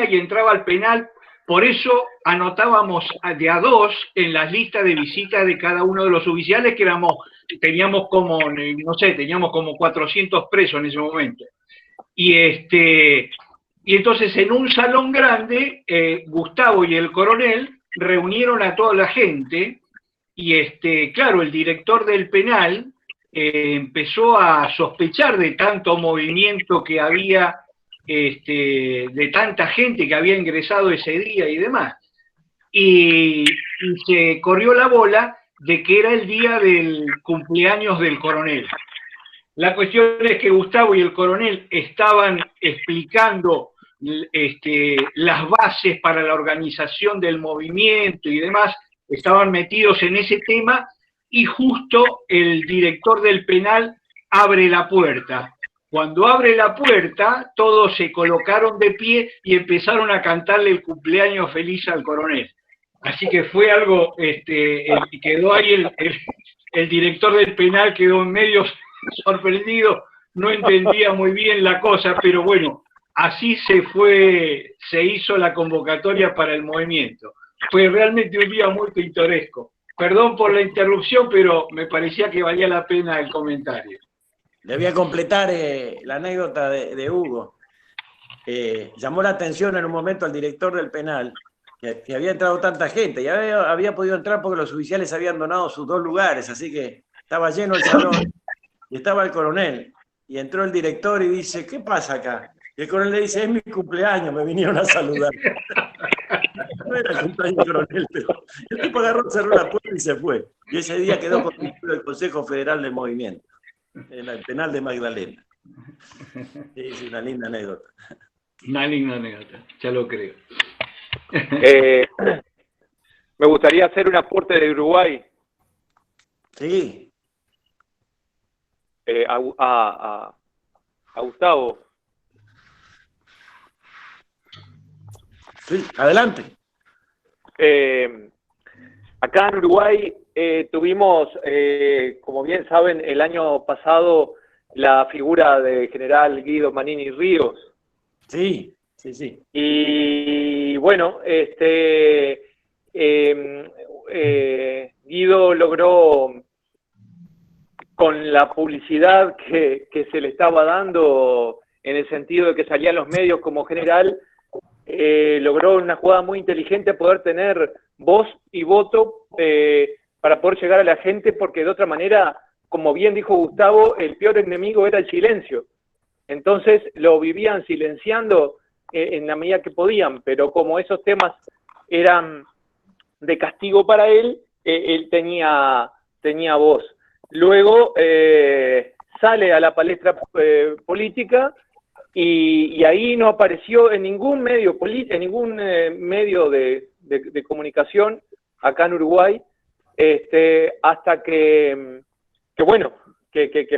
y entraba al penal. Por eso anotábamos de a 2 en las listas de visita de cada uno de los oficiales, que teníamos como, no sé, teníamos como 400 presos en ese momento. Y entonces en un salón grande, Gustavo y el coronel reunieron a toda la gente, y claro, el director del penal empezó a sospechar de tanto movimiento que había, de tanta gente que había ingresado ese día y demás. Y se corrió la bola de que era el día del cumpleaños del coronel. La cuestión es que Gustavo y el coronel estaban explicando las bases para la organización del movimiento y demás, estaban metidos en ese tema, y justo el director del penal abre la puerta. Cuando abre la puerta, todos se colocaron de pie y empezaron a cantarle el cumpleaños feliz al coronel. Así que fue algo, quedó ahí el director del penal, quedó en medio sorprendido, no entendía muy bien la cosa, pero bueno, así se hizo la convocatoria para el movimiento. Fue realmente un día muy pintoresco. Perdón por la interrupción, pero me parecía que valía la pena el comentario. Le voy a completar la anécdota de Hugo. Llamó la atención en un momento al director del penal que había entrado tanta gente, y había podido entrar porque los oficiales habían donado sus 2 lugares, así que estaba lleno el salón, y estaba el coronel, y entró el director y dice, ¿qué pasa acá? Y el coronel le dice, es mi cumpleaños, me vinieron a saludar. No era el cumpleaños del coronel, pero el tipo agarró, cerró la puerta y se fue. Y ese día quedó constituido el Consejo Federal del Movimiento, en el penal de Magdalena. Es una linda anécdota. Una linda anécdota, ya lo creo. Me gustaría hacer un aporte de Uruguay. Sí. a Gustavo. Sí, adelante. Acá en Uruguay tuvimos, como bien saben, el año pasado la figura de general Guido Manini Ríos. Sí, sí, sí. Y bueno, Guido logró, con la publicidad que se le estaba dando, en el sentido de que salía en los medios como general, logró una jugada muy inteligente poder tener voz y voto para poder llegar a la gente, porque de otra manera, como bien dijo Gustavo, el peor enemigo era el silencio. Entonces lo vivían silenciando en la medida que podían, pero como esos temas eran de castigo para él, él tenía voz. Luego sale a la palestra política y ahí no apareció en ningún medio en ningún medio de comunicación acá en Uruguay, hasta que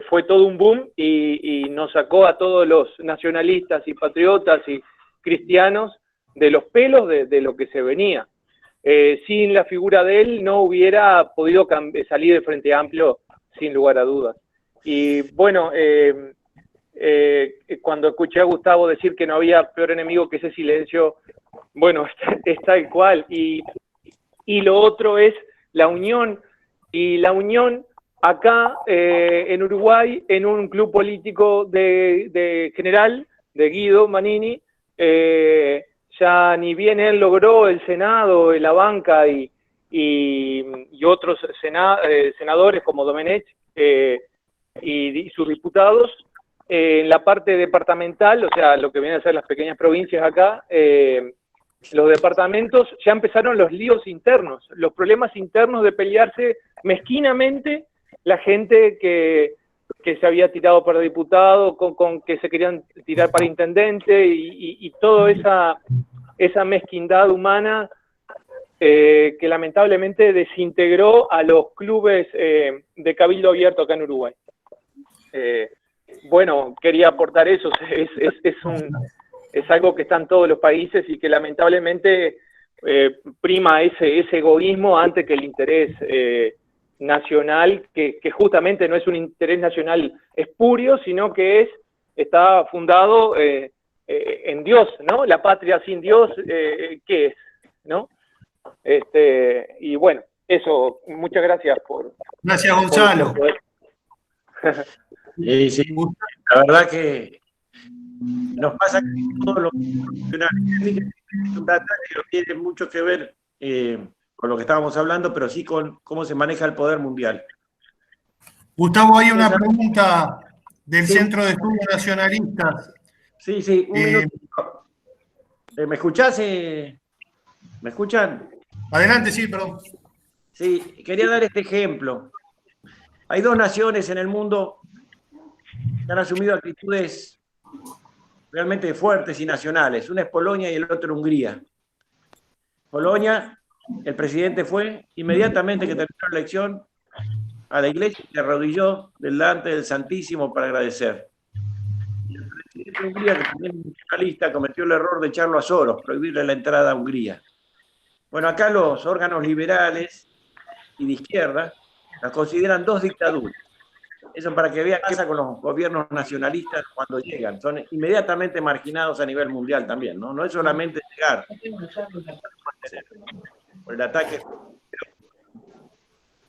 fue todo un boom y nos sacó a todos los nacionalistas y patriotas y cristianos de los pelos de lo que se venía. Sin la figura de él no hubiera podido salir del Frente Amplio, sin lugar a dudas. Y bueno, cuando escuché a Gustavo decir que no había peor enemigo que ese silencio, bueno, es tal cual. Y lo otro es la unión, y la unión acá en Uruguay, en un club político de general, de Guido Manini, ya ni bien él logró el Senado, la banca y otros senadores como Domenech y sus diputados, en la parte departamental, o sea, lo que vienen a ser las pequeñas provincias acá, los departamentos, ya empezaron los líos internos, los problemas internos de pelearse mezquinamente la gente que se había tirado para diputado, con que se querían tirar para intendente y toda esa mezquindad humana que lamentablemente desintegró a los clubes de cabildo abierto acá en Uruguay. Bueno, quería aportar eso, es algo que está en todos los países y que lamentablemente prima ese egoísmo antes que el interés nacional, que justamente no es un interés nacional espurio, sino que está fundado en Dios, ¿no? La patria sin Dios, ¿qué es? ¿No? Y bueno, eso, muchas gracias por... Gracias, Gonzalo. Sí, la verdad que nos pasa que todo lo tiene mucho que ver con lo que estábamos hablando, pero sí con cómo se maneja el poder mundial. Gustavo, hay una pregunta del Centro de Estudios Nacionalistas. Sí, un minuto. ¿Me escuchás? ¿Me escuchan? Adelante, sí, perdón. Sí, quería dar este ejemplo. Hay dos naciones en el mundo que han asumido actitudes realmente fuertes y nacionales. Una es Polonia y el otro es Hungría. Polonia, el presidente fue inmediatamente que terminó la elección a la iglesia y se arrodilló delante del Santísimo para agradecer. Y el presidente de Hungría, que también es nacionalista, cometió el error de echarlo a Soros, prohibirle la entrada a Hungría. Bueno, acá los órganos liberales y de izquierda las consideran dos dictaduras. Eso para que vean qué pasa con los gobiernos nacionalistas cuando llegan. Son inmediatamente marginados a nivel mundial también, ¿no? No es solamente llegar por el ataque.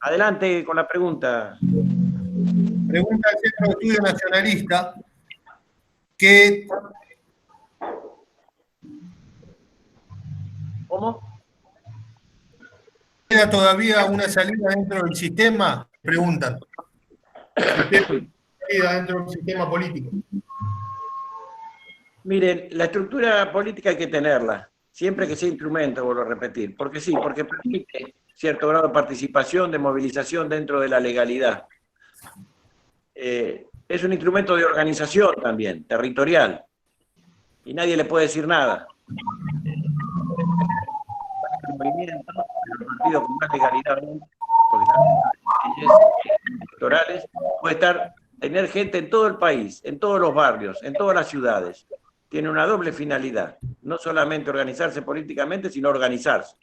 Adelante con la pregunta. Pregunta del Centro de Estudios Nacionalista ¿Cómo? ¿Queda todavía una salida dentro del sistema? Preguntan. Salida dentro del sistema político. Miren, la estructura política hay que tenerla, siempre que sea instrumento, vuelvo a repetir. Porque sí, porque permite cierto grado de participación, de movilización dentro de la legalidad. Es un instrumento de organización también, territorial. Y nadie le puede decir nada. El movimiento, el partido con más legalidad, porque están leyes electorales, puede estar tener gente en todo el país, en todos los barrios, en todas las ciudades. Tiene una doble finalidad, no solamente organizarse políticamente, sino organizarse.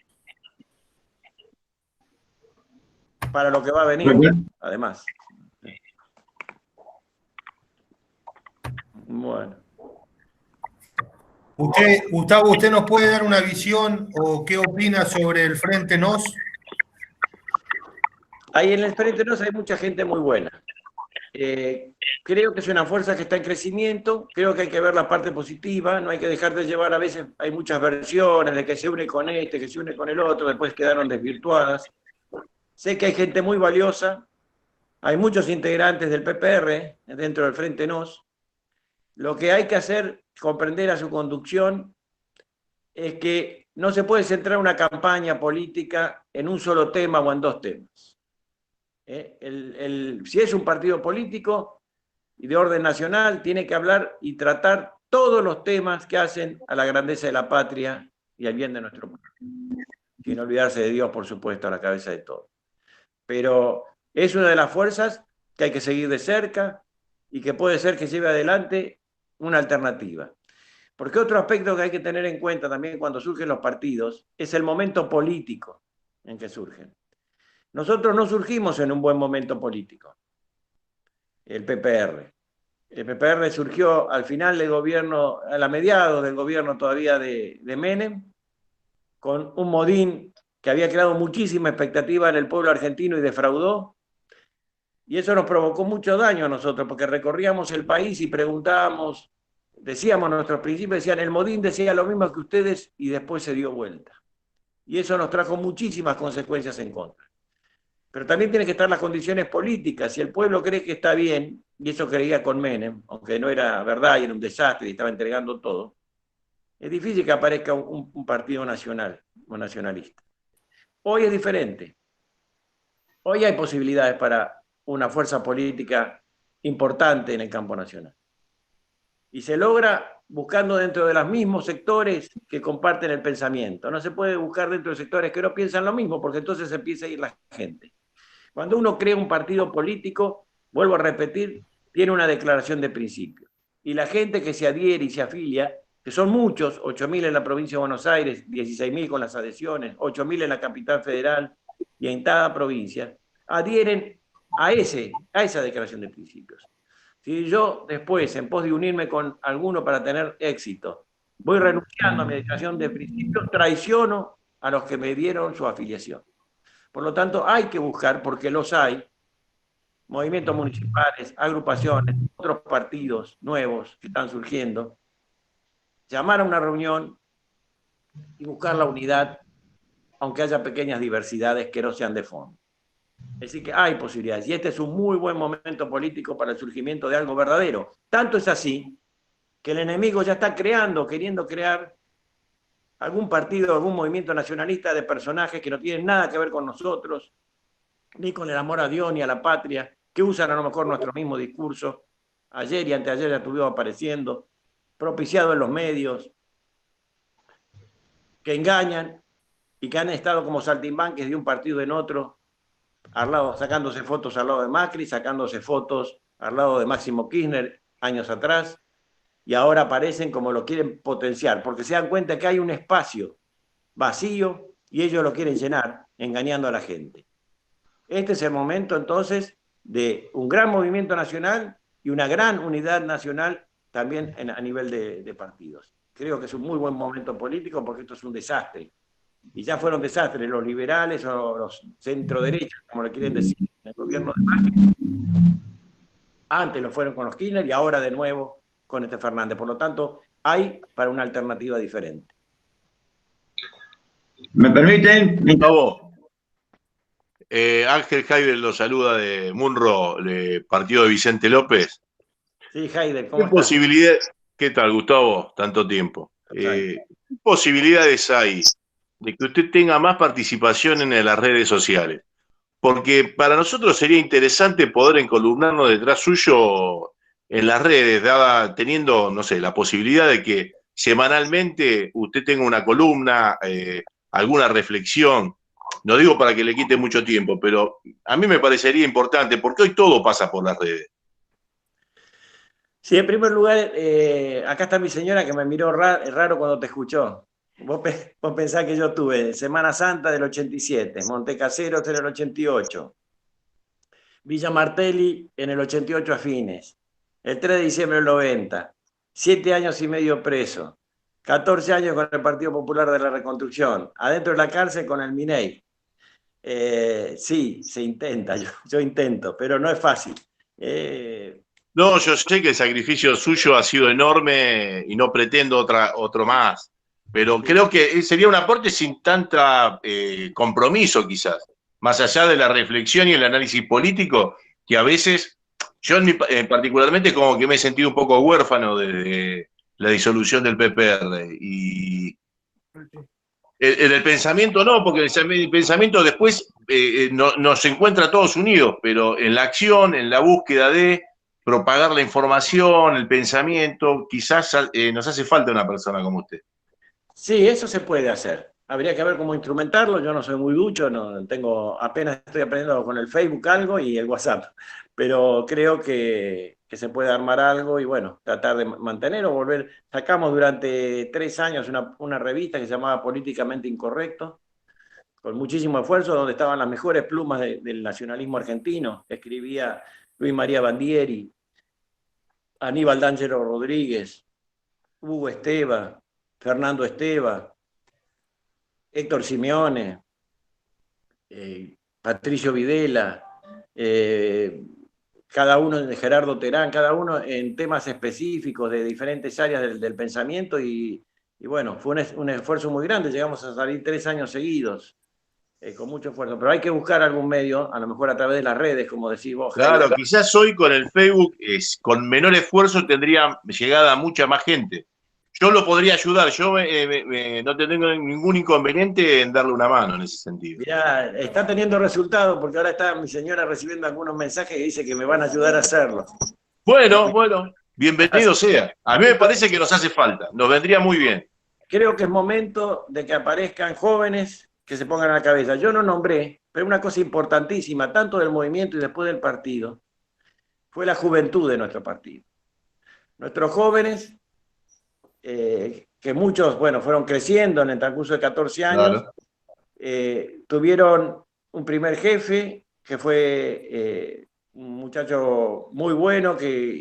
Para lo que va a venir, además. Bueno. Gustavo, ¿usted nos puede dar una visión o qué opina sobre el Frente NOS? Ahí en el Frente NOS hay mucha gente muy buena. Creo que es una fuerza que está en crecimiento, creo que hay que ver la parte positiva, no hay que dejar de llevar, a veces hay muchas versiones de que se une con este, que se une con el otro, después quedaron desvirtuadas. Sé que hay gente muy valiosa, hay muchos integrantes del PPR dentro del Frente NOS. Lo que hay que hacer, comprender a su conducción, es que no se puede centrar una campaña política en un solo tema o en dos temas. Si es un partido político y de orden nacional, tiene que hablar y tratar todos los temas que hacen a la grandeza de la patria y al bien de nuestro pueblo. Sin olvidarse de Dios, por supuesto, a la cabeza de todo. Pero es una de las fuerzas que hay que seguir de cerca y que puede ser que lleve adelante una alternativa. Porque otro aspecto que hay que tener en cuenta también cuando surgen los partidos es el momento político en que surgen. Nosotros no surgimos en un buen momento político, el PPR. El PPR surgió al final del gobierno, a la mediados del gobierno todavía de Menem, con un Modín que había creado muchísima expectativa en el pueblo argentino y defraudó. Y eso nos provocó mucho daño a nosotros, porque recorríamos el país y preguntábamos, decíamos nuestros principios, decían, el Modín decía lo mismo que ustedes y después se dio vuelta. Y eso nos trajo muchísimas consecuencias en contra. Pero también tienen que estar las condiciones políticas. Si el pueblo cree que está bien, y eso creía con Menem, aunque no era verdad y era un desastre y estaba entregando todo, es difícil que aparezca un partido nacional o nacionalista. Hoy es diferente. Hoy hay posibilidades para una fuerza política importante en el campo nacional. Y se logra buscando dentro de los mismos sectores que comparten el pensamiento. No se puede buscar dentro de sectores que no piensan lo mismo, porque entonces se empieza a ir la gente. Cuando uno crea un partido político, vuelvo a repetir, tiene una declaración de principios. Y la gente que se adhiere y se afilia, que son muchos, 8.000 en la provincia de Buenos Aires, 16.000 con las adhesiones, 8.000 en la capital federal y en cada provincia, adhieren a esa declaración de principios. Si yo después, en pos de unirme con alguno para tener éxito, voy renunciando a mi declaración de principios, traiciono a los que me dieron su afiliación. Por lo tanto, hay que buscar, porque los hay, movimientos municipales, agrupaciones, otros partidos nuevos que están surgiendo, llamar a una reunión y buscar la unidad, aunque haya pequeñas diversidades que no sean de fondo. Así que hay posibilidades, y este es un muy buen momento político para el surgimiento de algo verdadero. Tanto es así que el enemigo ya está queriendo crear algún partido, algún movimiento nacionalista de personajes que no tienen nada que ver con nosotros, ni con el amor a Dios, ni a la patria, que usan a lo mejor nuestro mismo discurso. Ayer y anteayer ya estuvimos apareciendo, propiciado en los medios, que engañan y que han estado como saltimbanques de un partido en otro, al lado, sacándose fotos al lado de Macri, sacándose fotos al lado de Máximo Kirchner años atrás, y ahora aparecen como lo quieren potenciar, porque se dan cuenta que hay un espacio vacío y ellos lo quieren llenar, engañando a la gente. Este es el momento entonces de un gran movimiento nacional y una gran unidad nacional también a nivel de partidos. Creo que es un muy buen momento político porque esto es un desastre. Y ya fueron desastres los liberales o los centro-derechos, como le quieren decir, en el gobierno de Macri. Antes lo fueron con los Kirchner y ahora de nuevo con este Fernández. Por lo tanto, hay para una alternativa diferente. ¿Me permiten? Gustavo, Ángel Javier lo saluda de Munro, de partido de Vicente López. Sí, Heider, ¿cómo ¿Qué estás? posibilidades? ¿Qué tal, Gustavo? Tanto tiempo. ¿Qué posibilidades hay de que usted tenga más participación en las redes sociales? Porque para nosotros sería interesante poder encolumnarnos detrás suyo en las redes, teniendo, no sé, la posibilidad de que semanalmente usted tenga una columna, alguna reflexión. No digo para que le quite mucho tiempo, pero a mí me parecería importante, porque hoy todo pasa por las redes. Sí, en primer lugar, acá está mi señora que me miró raro cuando te escuchó. Vos pensás que yo tuve Semana Santa del 87, Montecaseros en el 88, Villa Martelli en el 88 a fines, el 3 de diciembre del 90, 7 años y medio preso, 14 años con el Partido Popular de la Reconstrucción, adentro de la cárcel con el Miney. Sí, se intenta, yo intento, pero no es fácil. No, yo sé que el sacrificio suyo ha sido enorme y no pretendo otro más, pero creo que sería un aporte sin tanta compromiso quizás, más allá de la reflexión y el análisis político, que a veces, yo particularmente como que me he sentido un poco huérfano de la disolución del PPR y en el pensamiento no, porque el pensamiento después nos encuentra todos unidos, pero en la acción, en la búsqueda de propagar la información, el pensamiento, quizás nos hace falta una persona como usted. Sí, eso se puede hacer. Habría que ver cómo instrumentarlo. Yo no soy muy ducho, apenas estoy aprendiendo con el Facebook algo y el WhatsApp, pero creo que se puede armar algo y bueno, tratar de mantener o volver. Sacamos durante 3 años una revista que se llamaba Políticamente Incorrecto, con muchísimo esfuerzo, donde estaban las mejores plumas del nacionalismo argentino. Escribía Luis María Bandieri, Aníbal D'Angelo Rodríguez, Hugo Esteva, Fernando Esteva, Héctor Simeone, Patricio Videla, cada uno de Gerardo Terán, cada uno en temas específicos de diferentes áreas del pensamiento y bueno, fue un esfuerzo muy grande, llegamos a salir 3 años seguidos, con mucho esfuerzo, pero hay que buscar algún medio, a lo mejor a través de las redes, como decís vos. Claro, quizás hoy con el Facebook, con menor esfuerzo, tendría llegada a mucha más gente. Yo lo podría ayudar, yo no tengo ningún inconveniente en darle una mano en ese sentido. Mirá, está teniendo resultados porque ahora está mi señora recibiendo algunos mensajes que dice que me van a ayudar a hacerlo. Bueno, bienvenido sea. A mí me parece que nos hace falta, nos vendría muy bien. Creo que es momento de que aparezcan jóvenes que se pongan a la cabeza. Yo no nombré, pero una cosa importantísima, tanto del movimiento y después del partido, fue la juventud de nuestro partido. Nuestros jóvenes, que muchos, bueno, fueron creciendo en el transcurso de 14 años, claro. Tuvieron un primer jefe que fue un muchacho muy bueno, que